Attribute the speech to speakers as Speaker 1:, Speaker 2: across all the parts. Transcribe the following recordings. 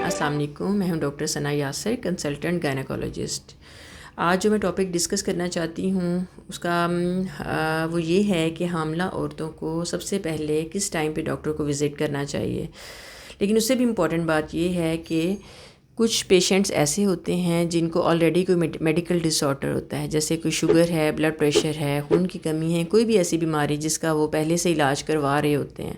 Speaker 1: السلام علیکم، میں ہوں ڈاکٹر ثنا یاسر، کنسلٹنٹ گائنیکولوجسٹ۔ آج جو میں ٹاپک ڈسکس کرنا چاہتی ہوں اس کا وہ یہ ہے کہ حاملہ عورتوں کو سب سے پہلے کس ٹائم پہ ڈاکٹر کو وزٹ کرنا چاہیے۔ لیکن اس سے بھی امپورٹنٹ بات یہ ہے کہ کچھ پیشنٹس ایسے ہوتے ہیں جن کو آلریڈی کوئی میڈیکل ڈس آرڈر ہوتا ہے، جیسے کوئی شوگر ہے، بلڈ پریشر ہے، خون کی کمی ہے، کوئی بھی ایسی بیماری جس کا وہ پہلے سے علاج کروا رہے ہوتے ہیں۔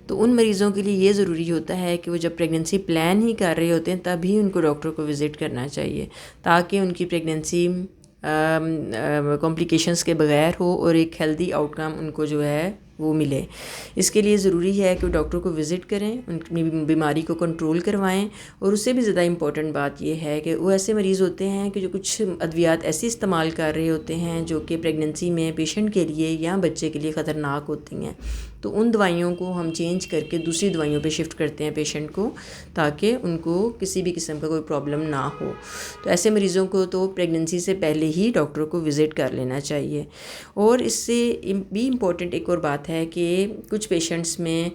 Speaker 1: تو ان مریضوں کے لیے یہ ضروری ہوتا ہے کہ وہ جب پریگننسی پلان ہی کر رہے ہوتے ہیں تبھی ان کو ڈاکٹر کو وزٹ کرنا چاہیے، تاکہ ان کی پریگننسی کمپلیکیشنز کے بغیر ہو اور ایک ہیلدی آؤٹ کم ان کو جو ہے وہ ملے۔ اس کے لیے ضروری ہے کہ وہ ڈاکٹر کو وزٹ کریں، ان کی بیماری کو کنٹرول کروائیں، اور اس سے بھی زیادہ امپورٹنٹ بات یہ ہے کہ وہ ایسے مریض ہوتے ہیں کہ جو کچھ ادویات ایسی استعمال کر رہے ہوتے ہیں جو کہ پریگننسی میں پیشنٹ کے لیے یا بچے کے لیے خطرناک ہوتی ہیں، تو ان دوائیوں کو ہم چینج کر کے دوسری دوائیوں پہ شفٹ کرتے ہیں پیشنٹ کو، تاکہ ان کو کسی بھی قسم کا کوئی پرابلم نہ ہو۔ تو ایسے مریضوں کو تو پریگننسی سے پہلے ہی ڈاکٹر کو وزٹ کر لینا چاہیے۔ اور اس سے بھی امپورٹنٹ ایک اور بات ہے کہ کچھ پیشنٹس میں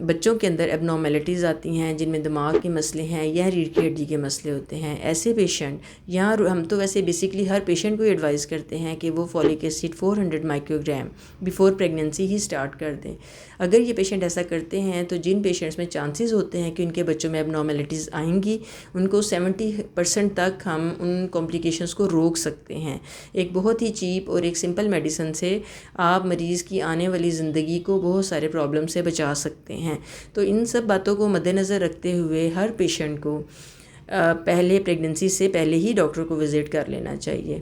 Speaker 1: بچوں کے اندر اب نارمیلٹیز آتی ہیں جن میں دماغ کے مسئلے ہیں یا ریڑھ کی ہڈی کے مسئلے ہوتے ہیں۔ ایسے پیشنٹ یہاں ہم تو ویسے بیسکلی ہر پیشنٹ کو ایڈوائز کرتے ہیں کہ وہ folic acid 400 microgram before pregnancy ہی سٹارٹ کر دیں۔ اگر یہ پیشنٹ ایسا کرتے ہیں تو جن پیشنٹس میں چانسز ہوتے ہیں کہ ان کے بچوں میں اب نارمیلٹیز آئیں گی، ان کو 70% تک ہم ان کمپلیکیشنز کو روک سکتے ہیں۔ ایک بہت ہی چیپ اور ایک سمپل میڈیسن سے آپ مریض کی آنے والی زندگی کو بہت سارے پرابلم سے بچا سکتے ہیں۔ تو ان سب باتوں کو مد نظر رکھتے ہوئے ہر پیشنٹ کو پہلے پریگننسی سے پہلے ہی ڈاکٹر کو وزٹ کر لینا چاہیے۔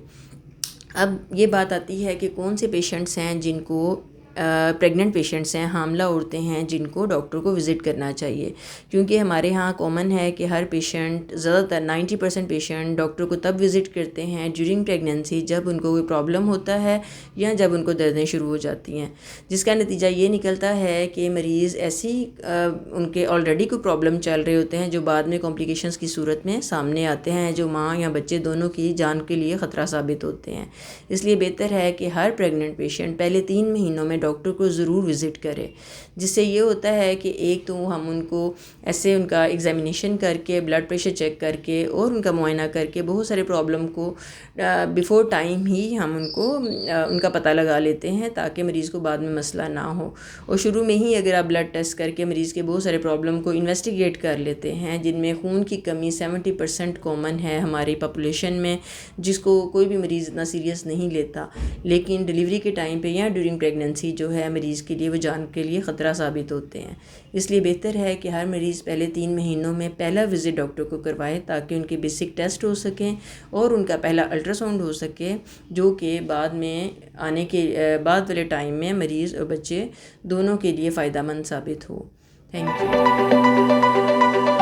Speaker 1: اب یہ بات آتی ہے کہ کون سے پیشنٹس ہیں جن کو پریگننٹ پیشنٹس ہیں، حاملہ عورتیں ہیں جن کو ڈاکٹر کو وزٹ کرنا چاہیے، کیونکہ ہمارے ہاں کامن ہے کہ ہر پیشنٹ، زیادہ تر 90% پیشنٹ ڈاکٹر کو تب وزٹ کرتے ہیں ڈیورنگ پریگننسی جب ان کو کوئی پرابلم ہوتا ہے یا جب ان کو دردیں شروع ہو جاتی ہیں، جس کا نتیجہ یہ نکلتا ہے کہ مریض ایسی ان کے آلریڈی کوئی پرابلم چل رہے ہوتے ہیں جو بعد میں کمپلیکیشنز کی صورت میں سامنے آتے ہیں، جو ماں یا بچے دونوں کی جان کے لیے خطرہ ثابت ہوتے ہیں۔ اس لیے بہتر ہے کہ ہر پریگننٹ پیشنٹ پہلے 3 مہینوں میں ڈاکٹر کو ضرور وزٹ کرے، جس سے یہ ہوتا ہے کہ ایک تو ہم ان کو ایسے ان کا ایگزامینیشن کر کے، بلڈ پریشر چیک کر کے اور ان کا معائنہ کر کے بہت سارے پرابلم کو بیفور ٹائم ہی ہم ان کو ان کا پتہ لگا لیتے ہیں، تاکہ مریض کو بعد میں مسئلہ نہ ہو۔ اور شروع میں ہی اگر آپ بلڈ ٹیسٹ کر کے مریض کے بہت سارے پرابلم کو انویسٹیگیٹ کر لیتے ہیں، جن میں خون کی کمی 70% کامن ہے ہماری پاپولیشن میں، جس کو کوئی بھی مریض اتنا سیریس نہیں لیتا، لیکن ڈیلیوری کے ٹائم پہ یا ڈیورنگ پریگننسی جو ہے مریض کے لیے وہ جان کے لیے خطرہ ثابت ہوتے ہیں۔ اس لیے بہتر ہے کہ ہر مریض پہلے 3 مہینوں میں پہلا وزٹ ڈاکٹر کو کروائے، تاکہ ان کے بیسک ٹیسٹ ہو سکیں اور ان کا پہلا الٹرا ساؤنڈ ہو سکے، جو کہ بعد میں آنے کے بعد والے ٹائم میں مریض اور بچے دونوں کے لیے فائدہ مند ثابت ہو۔ Thank you.